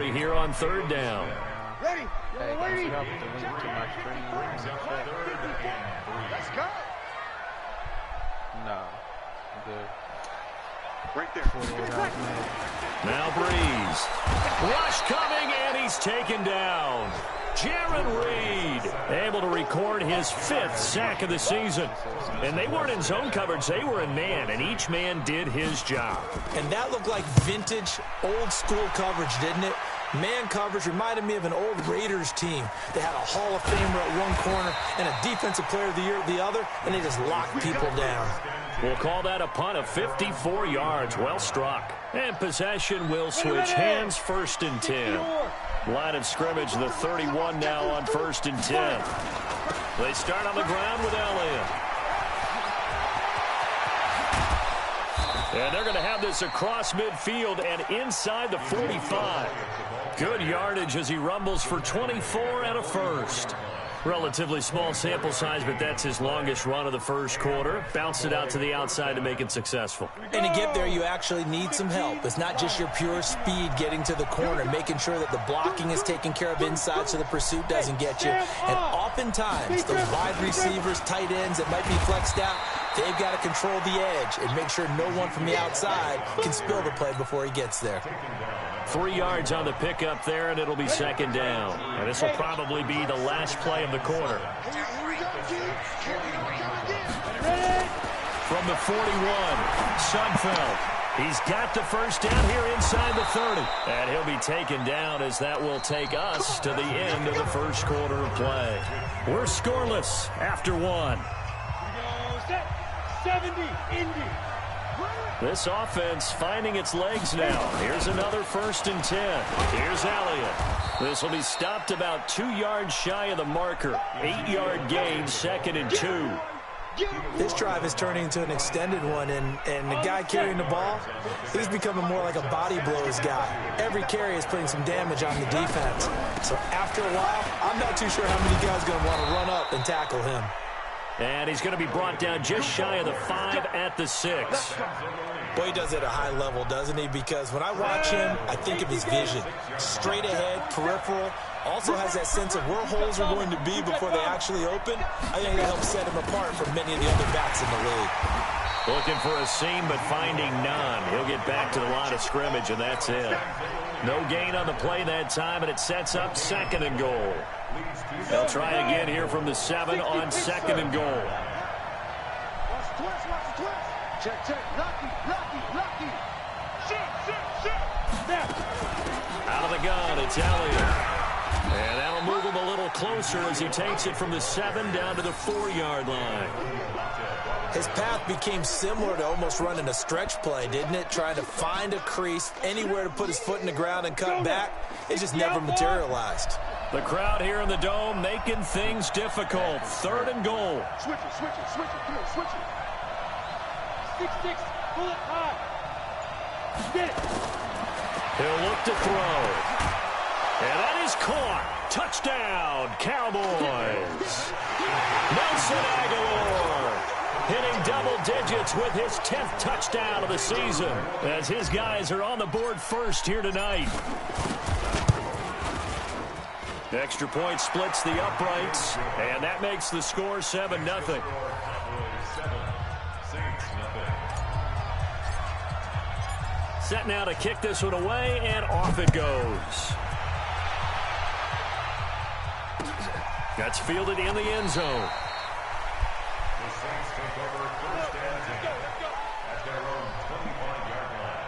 carry here on third down. Ready? Hey, Ready? can you help with the link to my stream? Let's go. No. I'm good. Right there. Now Breeze. Rush coming, and he's taken down. Jaron Reed able to record his 5th sack of the season. And they weren't in zone coverage. They were in man, and each man did his job. And that looked like vintage, old-school coverage, didn't it? Man coverage reminded me of an old Raiders team. They had a Hall of Famer at one corner and a Defensive Player of the Year at the other, and they just locked people down. We'll call that a punt of 54 yards. Well struck. And possession will switch hands, 1st and 10. Line of scrimmage, the 31 now on 1st and 10. They start on the ground with Elliott. And they're going to have this across midfield and inside the 45. Good yardage as he rumbles for 24 and a first. Relatively small sample size, but that's his longest run of the first quarter. Bounced it out to the outside to make it successful. And to get there, you actually need some help. It's not just your pure speed getting to the corner, making sure that the blocking is taken care of inside so the pursuit doesn't get you. And oftentimes, those wide receivers, tight ends that might be flexed out, they've got to control the edge and make sure no one from the outside can spill the play before he gets there. 3 yards on the pickup there, and it'll be 2nd down. And this will probably be the last play of the quarter. From the 41, Sudfeld. He's got the first down here inside the 30. And he'll be taken down as that will take us to the end of the first quarter of play. We're scoreless after 1. 70, Indy. This offense finding its legs now. Here's another 1st and 10. Here's Elliott. This will be stopped about 2 yards shy of the marker. 8-yard gain, 2nd and 2. This drive is turning into an extended one, and the guy carrying the ball, he's becoming more like a body blows guy. Every carry is putting some damage on the defense. So after a while, I'm not too sure how many guys are going to want to run up and tackle him. And he's going to be brought down just shy of the 5 at the 6. Boy, he does it at a high level, doesn't he? Because when I watch him, I think of his vision. Straight ahead, peripheral. Also has that sense of where holes are going to be before they actually open. I think that helps set him apart from many of the other backs in the league. Looking for a seam, but finding none. He'll get back to the line of scrimmage, and that's it. No gain on the play that time, and it sets up 2nd and goal. They'll try again here from the 7 on 2nd and goal. Check, check. Lucky. Shit. Out of the gun, it's Elliott. And that'll move him a little closer as he takes it from the 7 down to the 4-yard line. His path became similar to almost running a stretch play, didn't it? Trying to find a crease, anywhere to put his foot in the ground and cut back. It just never materialized. The crowd here in the Dome making things difficult. 3rd and goal. Switch it. Come on, switch it. 6, pull it high. Get it. He'll look to throw. And that is caught. Touchdown, Cowboys. Nelson Aguilar hitting double digits with his 10th touchdown of the season as his guys are on the board first here tonight. Extra point splits the uprights, and that makes the score 7-0. Set now to kick this one away, and off it goes. That's fielded in the end zone. The Saints take over 1st and 10 at their own 25-yard line.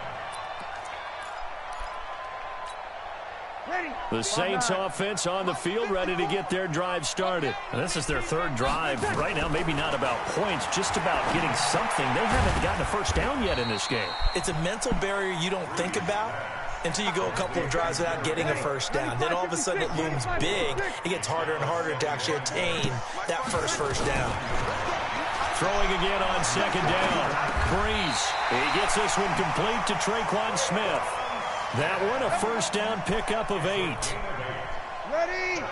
The Saints offense on the field, ready to get their drive started. And this is their 3rd drive. Right now, maybe not about points, just about getting something. They haven't gotten a first down yet in this game. It's a mental barrier you don't think about until you go a couple of drives without getting a first down. Then all of a sudden it looms big. It gets harder and harder to actually attain that first down. Throwing again on 2nd down. Breeze. He gets this one complete to Traquan Smith. That one a first down pickup of 8.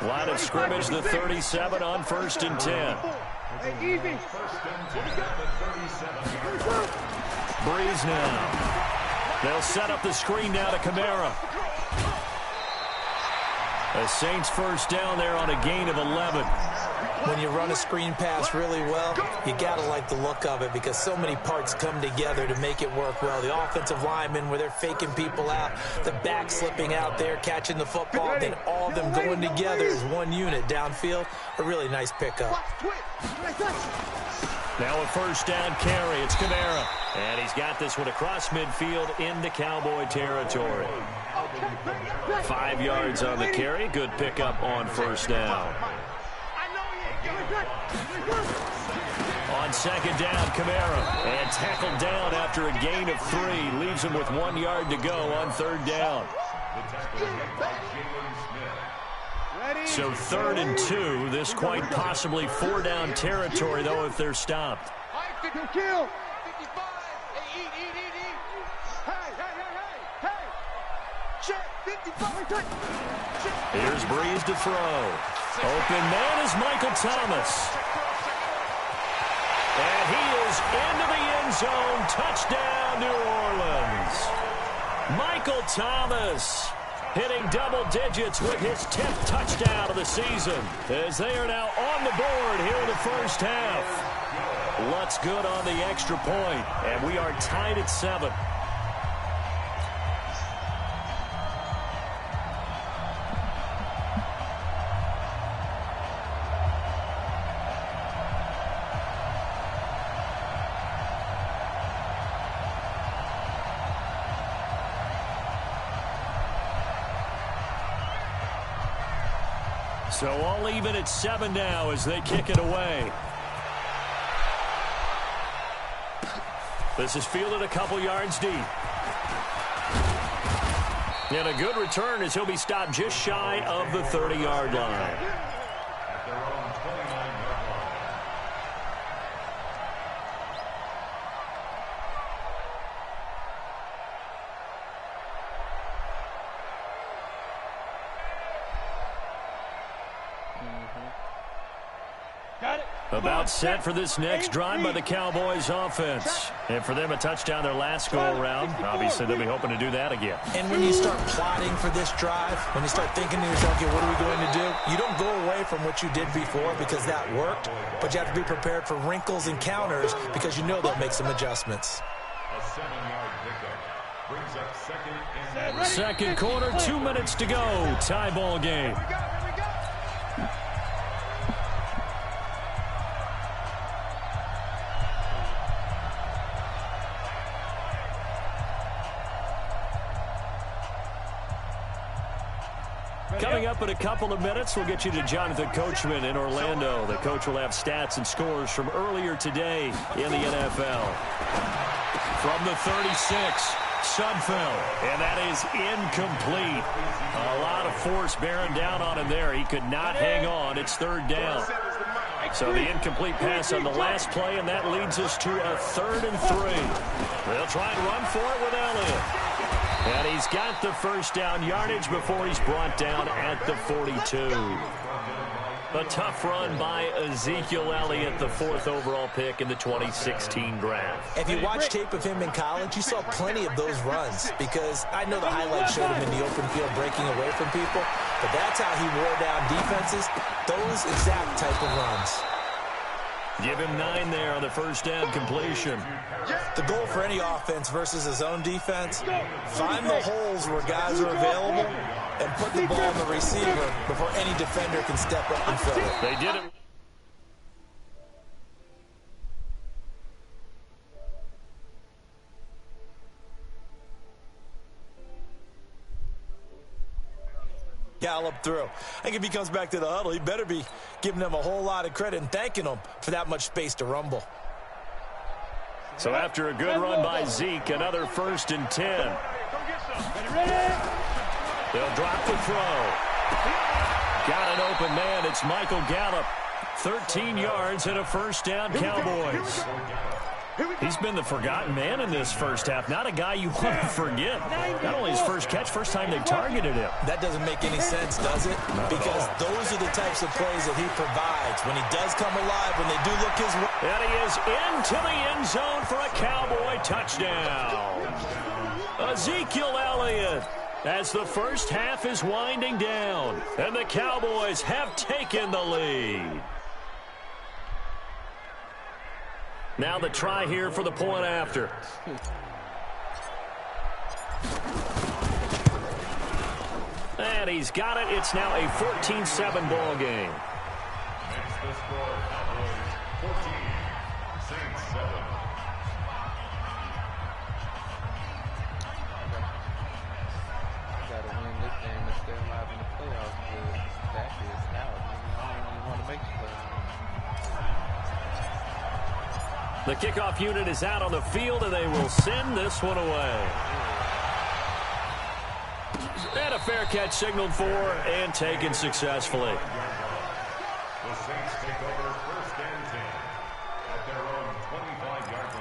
Line of scrimmage, the 37 on 1st and 10. Breeze now. They'll set up the screen now to Kamara. A Saints first down there on a gain of 11. When you run a screen pass really well, you got to like the look of it because so many parts come together to make it work well. The offensive linemen, where they're faking people out, the back slipping out there, catching the football, then all of them going together as one unit downfield. A really nice pickup. Now a first down carry. It's Kamara. And he's got this one across midfield into Cowboy territory. 5 yards on the carry. Good pickup on first down. On second down, Kamara. And tackled down after a gain of 3. Leaves him with 1 yard to go on third down. So 3rd and 2. This quite possibly 4-down territory, though, if they're stopped. Here's Breeze to throw. Open man is Michael Thomas. And he is into the end zone. Touchdown, New Orleans. Michael Thomas hitting double digits with his 10th touchdown of the season, as they are now on the board here in the first half. Lutz good on the extra point, and we are tied at 7. So all even at 7 now as they kick it away. This is fielded a couple yards deep. And a good return as he'll be stopped just shy of the 30-yard line. At their own 29-yard line. About set for this next drive by the Cowboys offense. And for them, a touchdown their last go-around. Obviously, they'll be hoping to do that again. And when you start plotting for this drive, when you start thinking to yourself, okay, what are we going to do? You don't go away from what you did before because that worked, but you have to be prepared for wrinkles and counters because you know they'll make some adjustments. A 7-yard pickup brings up second and Second quarter, 2 minutes to go. Tie ball game. Coming up in a couple of minutes, we'll get you to Jonathan Coachman in Orlando. The coach will have stats and scores from earlier today in the NFL. From the 36, Sudfeld, and that is incomplete. A lot of force bearing down on him there. He could not hang on. It's 3rd down. So the incomplete pass on the last play, and that leads us to a 3rd and 3. They'll try and run for it with Elliott. And he's got the first down yardage before he's brought down at the 42. A tough run by Ezekiel Elliott, the 4th overall pick in the 2016 draft. If you watch tape of him in college, you saw plenty of those runs because I know the highlights showed him in the open field breaking away from people, but that's how he wore down defenses, those exact type of runs. Give him 9 there on the first down completion. The goal for any offense versus his own defense, find the holes where guys are available and put the ball on the receiver before any defender can step up and fill it. They did it. Gallop through. I think if he comes back to the huddle, he better be giving them a whole lot of credit and thanking them for that much space to rumble. So after a good run by Zeke, another 1st and 10. They'll drop the throw. Got an open man. It's Michael Gallup. 13 yards and a first down, Cowboys. He's been the forgotten man in this first half. Not a guy you want to forget. Not only his first catch, first time they targeted him. That doesn't make any sense, does it? Because those are the types of plays that he provides. When he does come alive, when they do look his way. And he is into the end zone for a Cowboy touchdown. Ezekiel Elliott as the first half is winding down, and the Cowboys have taken the lead. Now the try here for the point after. And he's got it. It's now a 14-7 ball game. Makes the score Cowboys 14, Saints 7. Got to win this game and stay alive in the playoffs. Dak is out. I don't even want to make the playoffs. The kickoff unit is out on the field, and they will send this one away. And a fair catch signaled for and taken successfully. The Saints take over first and 10 at their own 25-yard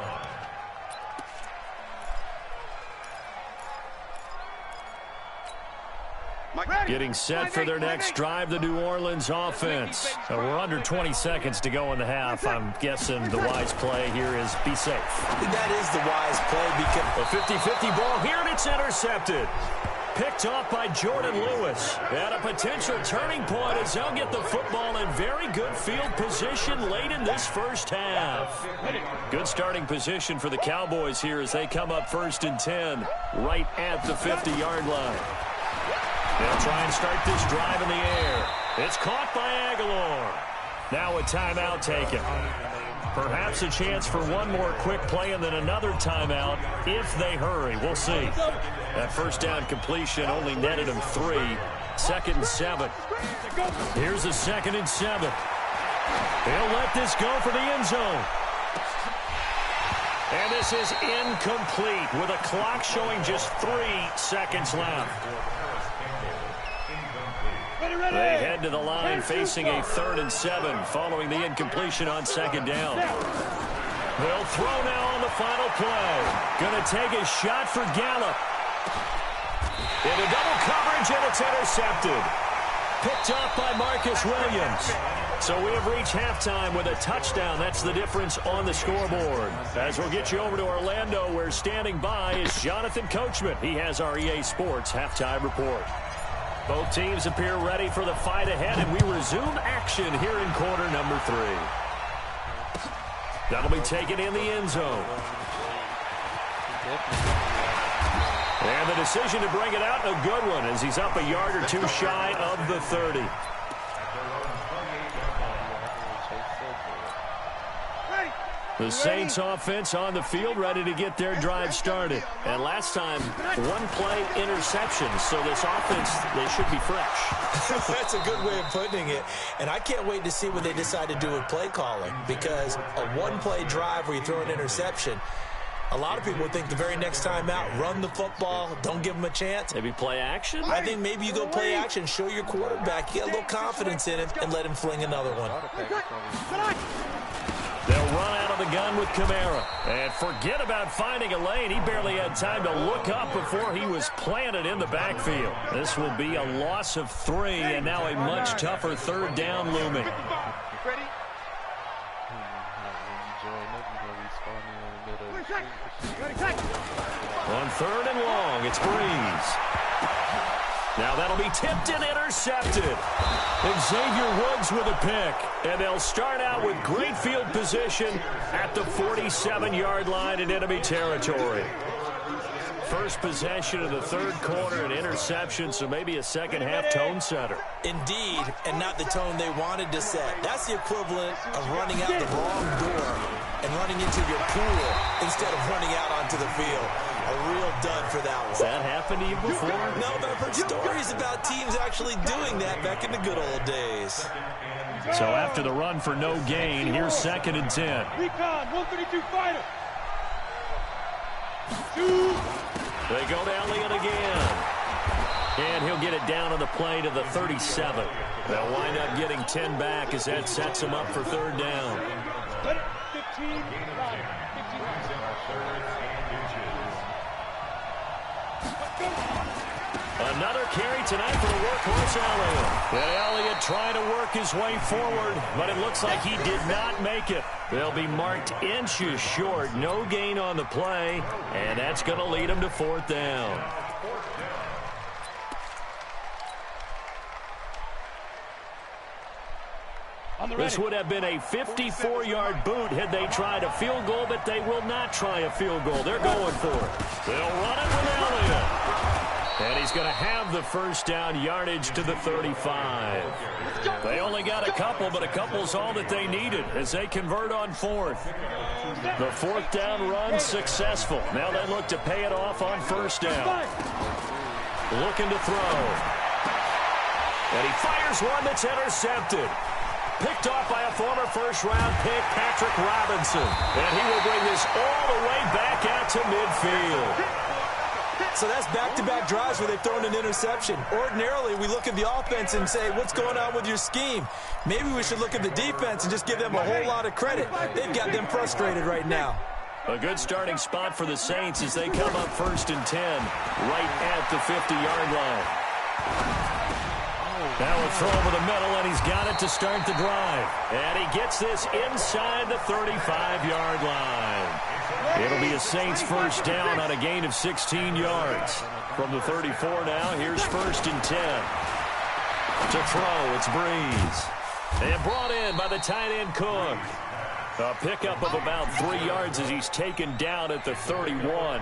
line. Getting set for their next drive, the New Orleans offense. We're under 20 seconds to go in the half. I'm guessing the wise play here is be safe. That is the wise play because A 50-50 ball here, and it's intercepted. Picked off by Jordan Lewis. At a potential turning point as they'll get the football in very good field position late in this first half. Good starting position for the Cowboys here as they come up first and 10 right at the 50-yard line. They'll try and start this drive in the air. It's caught by Aguilar. Now a timeout taken. Perhaps a chance for one more quick play and then another timeout if they hurry. We'll see. That first down completion only netted him 3. 2nd and 7. Here's a 2nd and 7. They'll let this go for the end zone. And this is incomplete with a clock showing just 3 seconds left. They head to the line facing a 3rd and 7 following the incompletion on 2nd down. They'll throw now on the final play. Going to take a shot for Gallup. Into double coverage, and it's intercepted. Picked off by Marcus Williams. So we have reached halftime with a touchdown. That's the difference on the scoreboard. As we'll get you over to Orlando, where standing by is Jonathan Coachman. He has our EA Sports halftime report. Both teams appear ready for the fight ahead, and we resume action here in quarter number 3. That'll be taken in the end zone. And the decision to bring it out, a good one, as he's up a yard or 2 shy of the 30. The Saints offense on the field, ready to get their drive started. And last time, 1-play interception. So this offense, they should be fresh. that's a good way of putting it. And I can't wait to see what they decide to do with play calling, because a 1-play drive where you throw an interception, a lot of people would think the very next time out, run the football, don't give them a chance. Maybe play action? I think maybe you go play action, show your quarterback, get a little confidence in him, and let him fling another one. They'll run out of the gun with Kamara. And forget about finding a lane. He barely had time to look up before he was planted in the backfield. This will be a loss of 3, and now a much tougher 3rd down looming. On 3rd and long, it's Breeze. Now that'll be tipped and intercepted. Xavier Woods with a pick. And they'll start out with great field position at the 47-yard line in enemy territory. First possession of the 3rd quarter, an interception, so maybe a second-half tone setter. Indeed, and not the tone they wanted to set. That's the equivalent of running out the wrong door and running into your pool instead of running out onto the field. A real dud for that one. Has that happened to you before? No, but I've heard stories about teams actually doing that back in the good old days. So after the run for no gain, here's 2nd and 10. Recon, 132 fighter. 2. They go to Elliott again. And he'll get it down on the play to the 37. They'll wind up getting 10 back as that sets them up for 3rd down. 15. Another carry tonight for the workhorse Elliott. And Elliott trying to work his way forward, but it looks like he did not make it. They'll be marked inches short. No gain on the play, and that's going to lead them to 4th down. This would have been a 54-yard boot had they tried a field goal, but they will not try a field goal. They're going for it. They'll run it with Elliott. And he's going to have the first down, yardage to the 35. They only got a couple, but a couple's all that they needed as they convert on fourth. The fourth down run successful. Now they look to pay it off on first down. Looking to throw. And he fires one that's intercepted. Picked off by a former first-round pick, Patrick Robinson. And he will bring this all the way back out to midfield. So that's back-to-back drives where they've thrown an interception. Ordinarily, we look at the offense and say, what's going on with your scheme? Maybe we should look at the defense and just give them a whole lot of credit. They've got them frustrated right now. A good starting spot for the Saints as they come up 1st and 10, right at the 50-yard line. Now a throw over the middle, and he's got it to start the drive. And he gets this inside the 35-yard line. It'll be a Saints first down on a gain of 16 yards. From the 34 now, here's 1st and 10. To throw, it's Breeze. And brought in by the tight end Cook. A pickup of about 3 yards as he's taken down at the 31.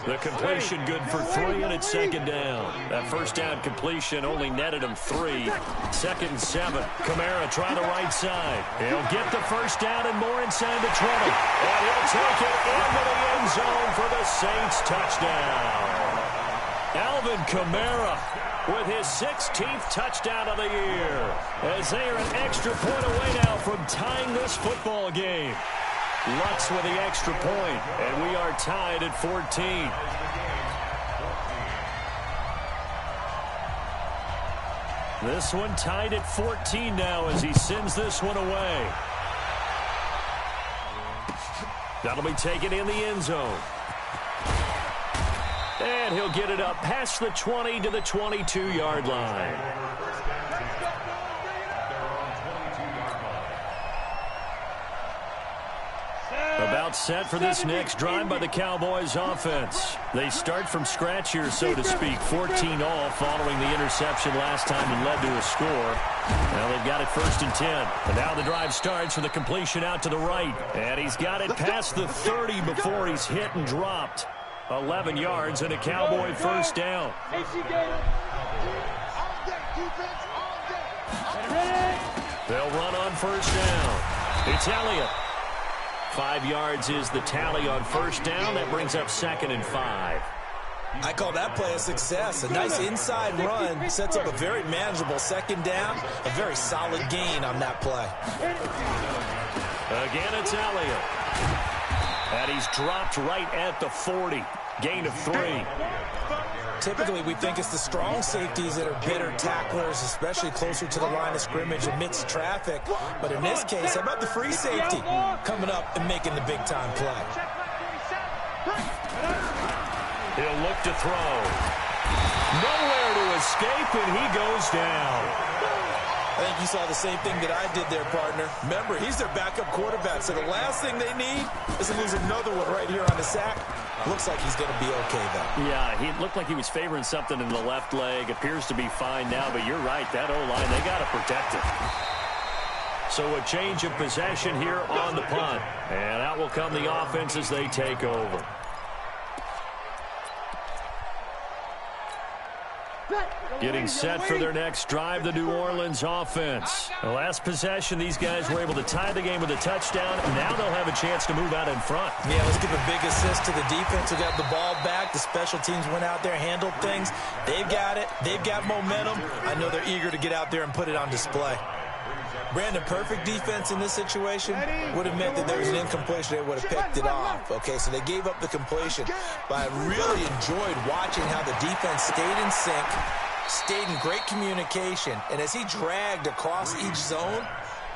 The completion good for 3, and it's 2nd down. That first down completion only netted him 3. 2nd and 7. Kamara trying the right side. He'll get the first down and more inside the 20. And he'll take it into the end zone for the Saints touchdown. Alvin Kamara with his 16th touchdown of the year. As they are an extra point away now from tying this football game. Lutz with the extra point, and we are tied at 14. This one tied at 14 now as he sends this one away. That'll be taken in the end zone. And he'll get it up past the 20 to the 22-yard line. About set for this next drive by the Cowboys offense. They start from scratch here, so to speak. 14 all following the interception last time and led to a score. Now they've got it 1st and 10. And now the drive starts with a completion out to the right. And he's got it past the 30 before he's hit and dropped. 11 yards and a Cowboy first down. They'll run on first down. It's Elliott. 5 yards is the tally on first down. That brings up 2nd and 5. I call that play a success. A nice inside run sets up a very manageable 2nd down. A very solid gain on that play. Again, it's Elliott. And he's dropped right at the 40. Gain of 3. Typically, we think it's the strong safeties that are better tacklers, especially closer to the line of scrimmage amidst traffic. But in this case, how about the free safety coming up and making the big-time play? He'll look to throw. Nowhere to escape, and he goes down. I think you saw the same thing that I did there, partner. Remember, he's their backup quarterback, so the last thing they need is to lose another one right here on the sack. Looks like he's going to be okay, though. Yeah, he looked like he was favoring something in the left leg. Appears to be fine now, but you're right. That O-line, they got to protect it. So a change of possession here on the punt. And out will come the offense as they take over. Getting set for their next drive, the New Orleans offense. The last possession, these guys were able to tie the game with a touchdown. Now they'll have a chance to move out in front. Yeah, let's give a big assist to the defense who got the ball back. The special teams went out there, handled things. They've got it. They've got momentum. I know they're eager to get out there and put it on display. Brandon, perfect defense in this situation would have meant that there was an incompletion. They would have picked it off. Okay, so they gave up the completion. But I really enjoyed watching how the defense stayed in sync, stayed in great communication. And as he dragged across each zone,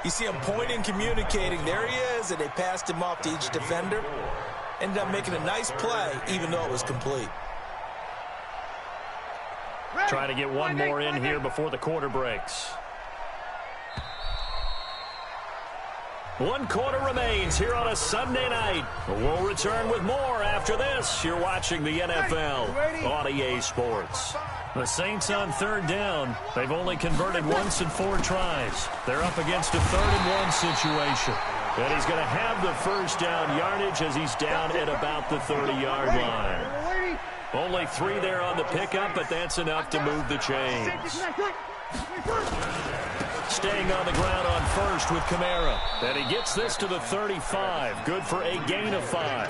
you see him pointing, communicating. There he is, and they passed him off to each defender. Ended up making a nice play, even though it was complete. Trying to get one more in here before the quarter breaks. 1 quarter remains here on a Sunday night. We'll return with more after this. You're watching the NFL on EA Sports. The Saints on 3rd down. They've only converted once in 4 tries. They're up against a 3rd-and-1 situation. And he's going to have the first down yardage as he's down at about the 30-yard line. Only 3 there on the pickup, but that's enough to move the chains. Staying on the ground on first with Kamara. And he gets this to the 35. Good for a gain of 5.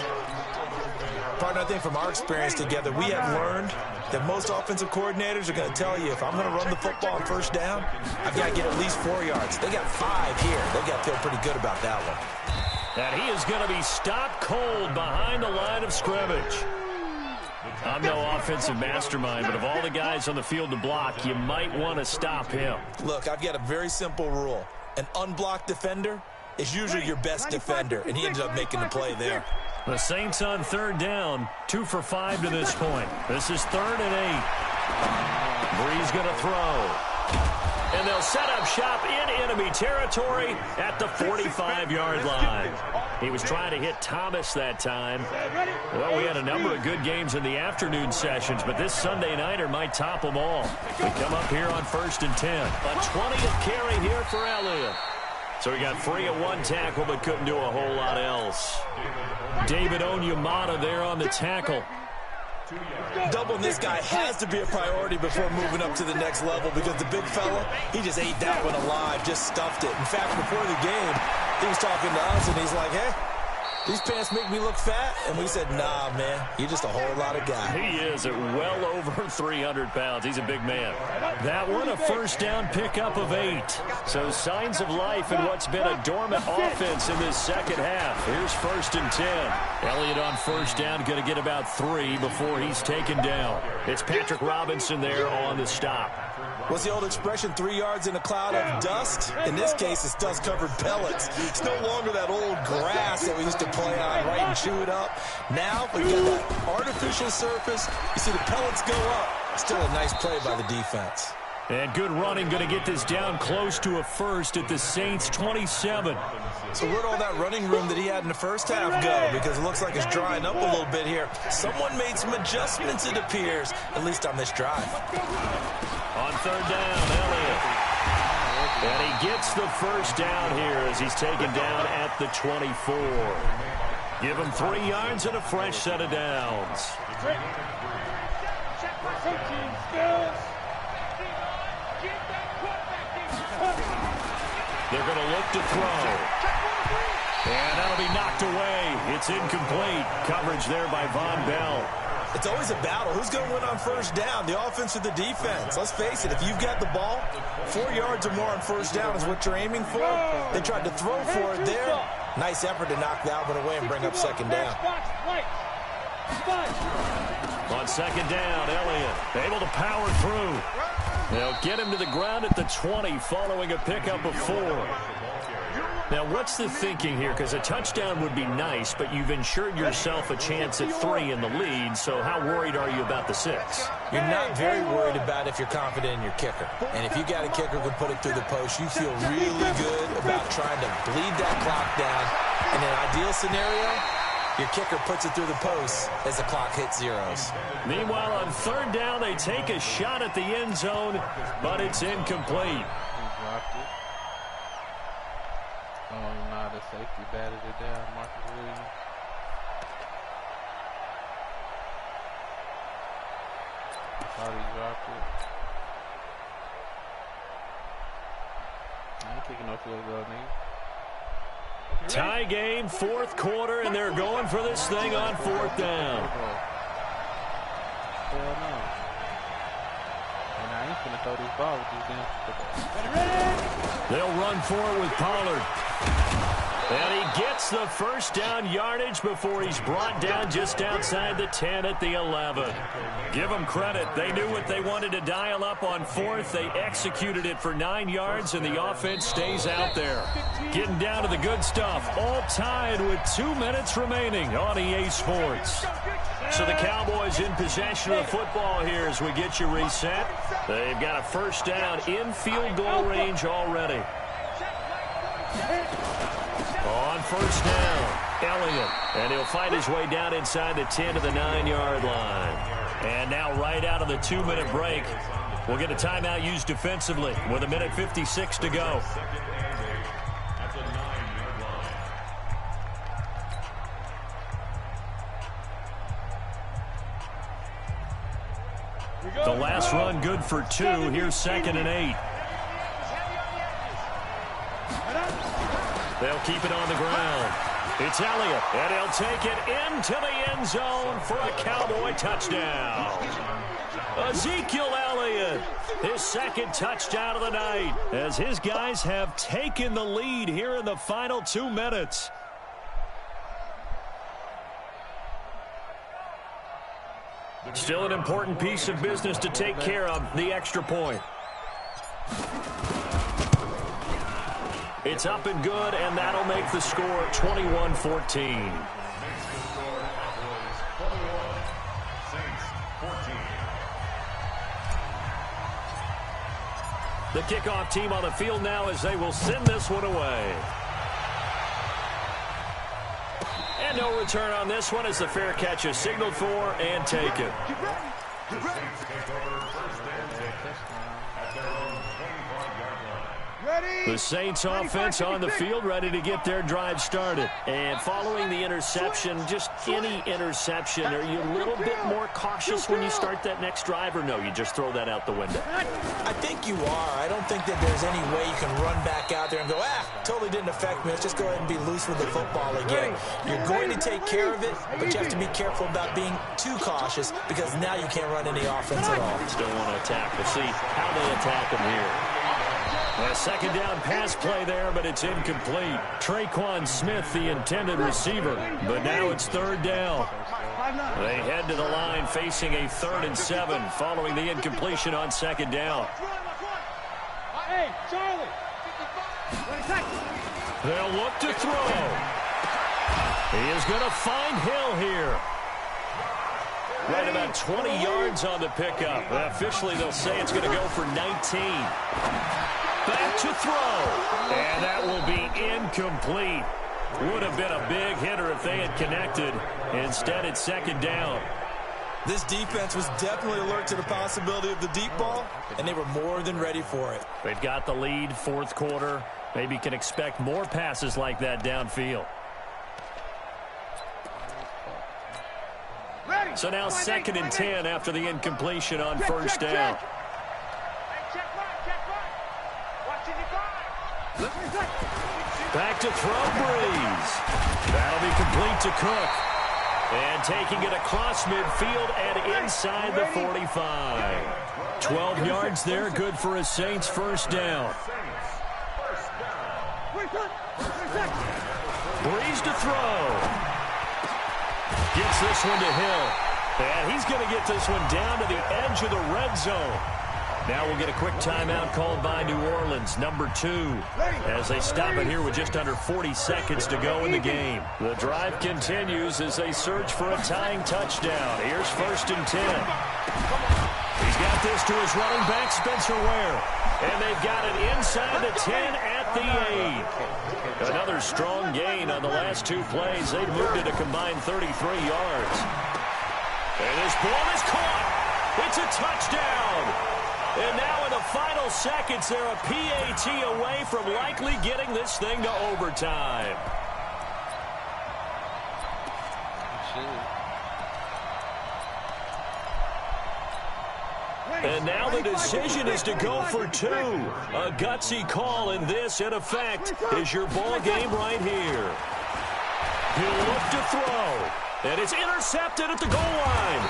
Partner, I think from our experience together, we have learned that most offensive coordinators are going to tell you, if I'm going to run the football on first down, I've got to get at least 4 yards. They got 5 here. They got to feel pretty good about that one. And he is going to be stopped cold behind the line of scrimmage. I'm no offensive mastermind, but of all the guys on the field to block, you might want to stop him. Look, I've got a very simple rule. An unblocked defender is usually your best defender, and he ended up making the play there. The Saints on 3rd down, 2 for 5 to this point. This is 3rd and 8. Bree's going to throw. And they'll set up shop in enemy territory at the 45-yard line. He was trying to hit Thomas that time. Well, we had a number of good games in the afternoon sessions, but this Sunday nighter might top them all. We come up here on 1st and 10. A 20th carry here for Elliott. So he got free of 1 tackle, but couldn't do a whole lot else. David Onyemata there on the tackle. Doubling this guy has to be a priority before moving up to the next level, because the big fella, he just ate that one alive, just stuffed it. In fact, before the game, he was talking to us, and he's like, hey, these pants make me look fat. And we said, nah, man, you're just a whole lot of guy. He is at well over 300 pounds. He's a big man. That one, a first down pickup of 8. So signs of life in what's been a dormant offense in this second half. Here's 1st and 10. Elliott on first down, going to get about 3 before he's taken down. It's Patrick Robinson there on the stop. What's the old expression, 3 yards in a cloud of dust? In this case, it's dust-covered pellets. It's no longer that old grass that we used to play on, right, and chew it up. Now, we've got that artificial surface. You see the pellets go up. Still a nice play by the defense. And good running, going to get this down close to a first at the Saints' 27. So where'd all that running room that he had in the first half go? Because it looks like it's drying up a little bit here. Someone made some adjustments, it appears, at least on this drive. On 3rd down, Elliott. And he gets the first down here as he's taken down at the 24. Give him 3 yards and a fresh set of downs. They're going to look to throw. And that'll be knocked away. It's incomplete. Coverage there by Von Bell. It's always a battle. Who's going to win on first down, the offense or the defense? Let's face it, if you've got the ball, 4 yards or more on first down is what you're aiming for. They tried to throw for it there. Nice effort to knock that one away and bring up 2nd down. On 2nd down, Elliott able to power through. They'll get him to the ground at the 20 following a pickup of 4. Now, what's the thinking here? Because a touchdown would be nice, but you've ensured yourself a chance at 3 in the lead, so how worried are you about the 6? You're not very worried about if you're confident in your kicker. And if you got a kicker who can put it through the post, you feel really good about trying to bleed that clock down. In an ideal scenario, your kicker puts it through the post as the clock hits zeros. Meanwhile, on 3rd down, they take a shot at the end zone, but it's incomplete. The safety batted it down, Marcus Williams. Thought he dropped it. I ain't kicking no field goal, nigga. Tie game, 4th quarter, and they're going for this thing on 4th down. Hell no. And I ain't finna throw this ball with this damn. They'll run for it with Pollard. And he gets the first down yardage before he's brought down just outside the 10 at the 11. Give them credit. They knew what they wanted to dial up on 4th. They executed it for 9 yards, and the offense stays out there. Getting down to the good stuff. All tied with 2 minutes remaining on EA Sports. So the Cowboys in possession of the football here as we get you reset. They've got a first down in field goal range already. On first down, Elliott. And he'll find his way down inside the 10 to the 9-yard line. And now right out of the 2-minute break, we'll get a timeout used defensively with 1:56 to go. The last run good for 2. Here's 2nd and 8. They'll keep it on the ground. It's Elliott, and he'll take it into the end zone for a Cowboy touchdown. Ezekiel Elliott, his 2nd touchdown of the night, as his guys have taken the lead here in the final 2 minutes. Still an important piece of business to take care of, the extra point. It's up and good, and that'll make the score 21-14. The kickoff team on the field now as they will send this one away. And no return on this one as the fair catch is signaled for and taken. The Saints offense on the field ready to get their drive started. And following the interception, just any interception, are you a little bit more cautious when you start that next drive, or no, you just throw that out the window? I think you are. I don't think that there's any way you can run back out there and go, totally didn't affect me. Let's just go ahead and be loose with the football again. You're going to take care of it, but you have to be careful about being too cautious because now you can't run any offense at all. Still want to attack. We'll see how they attack them here. A 2nd down pass play there, but it's incomplete. Traquan Smith, the intended receiver, but now it's 3rd down. They head to the line facing a 3rd and 7 following the incompletion on 2nd down. Hey, Charlie. They'll look to throw. He is going to find Hill here. Right about 20 yards on the pickup. Officially, they'll say it's going to go for 19. Back to throw. And that will be incomplete. Would have been a big hitter if they had connected. Instead, it's 2nd down. This defense was definitely alert to the possibility of the deep ball, and they were more than ready for it. They've got the lead, 4th quarter. Maybe can expect more passes like that downfield. So now 2nd and 10 after the incompletion on 1st down. Back to throw, Breeze. That'll be complete to Cook. And taking it across midfield and inside the 45. 12 yards there, good for a Saints 1st down. Breeze to throw. Gets this one to Hill. And he's going to get this one down to the edge of the red zone. Now we'll get a quick timeout called by New Orleans, number 2, as they stop it here with just under 40 seconds to go in the game. The drive continues as they search for a tying touchdown. Here's 1st and 10. He's got this to his running back, Spencer Ware. And they've got it inside the 10 at the 8. Another strong gain on the last 2 plays. They've moved it a combined 33 yards. And this ball is caught. It's a touchdown. And now in the final seconds, they're a PAT away from likely getting this thing to overtime. And now the decision is to go for 2. A gutsy call, and this, in effect, is your ball game right here. He'll look to throw, and it's intercepted at the goal line.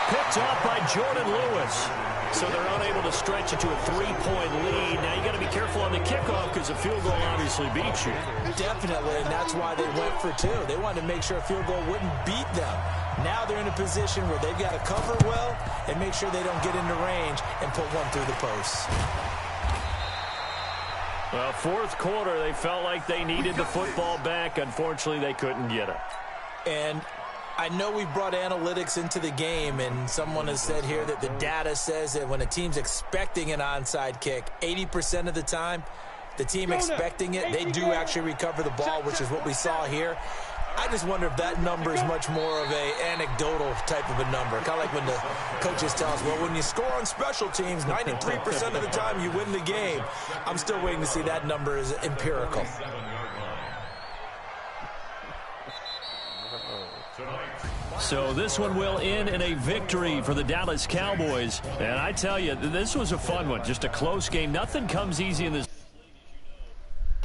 Picked up by Jordan Lewis. So they're unable to stretch it to a 3-point lead. Now you got to be careful on the kickoff because a field goal obviously beats you. Definitely, and that's why they went for 2. They wanted to make sure a field goal wouldn't beat them. Now they're in a position where they've got to cover well and make sure they don't get into range and put one through the posts. Well, 4th quarter, they felt like they needed the football back. Unfortunately, they couldn't get it. And I know we brought analytics into the game, and someone has said here that the data says that when a team's expecting an onside kick, 80% of the time, the team expecting it, they do actually recover the ball, which is what we saw here. I just wonder if that number is much more of a anecdotal type of a number. Kind of like when the coaches tell us, well, when you score on special teams, 93% of the time you win the game. I'm still waiting to see that number is empirical. So this one will end in a victory for the Dallas Cowboys. And I tell you, this was a fun one. Just a close game. Nothing comes easy in this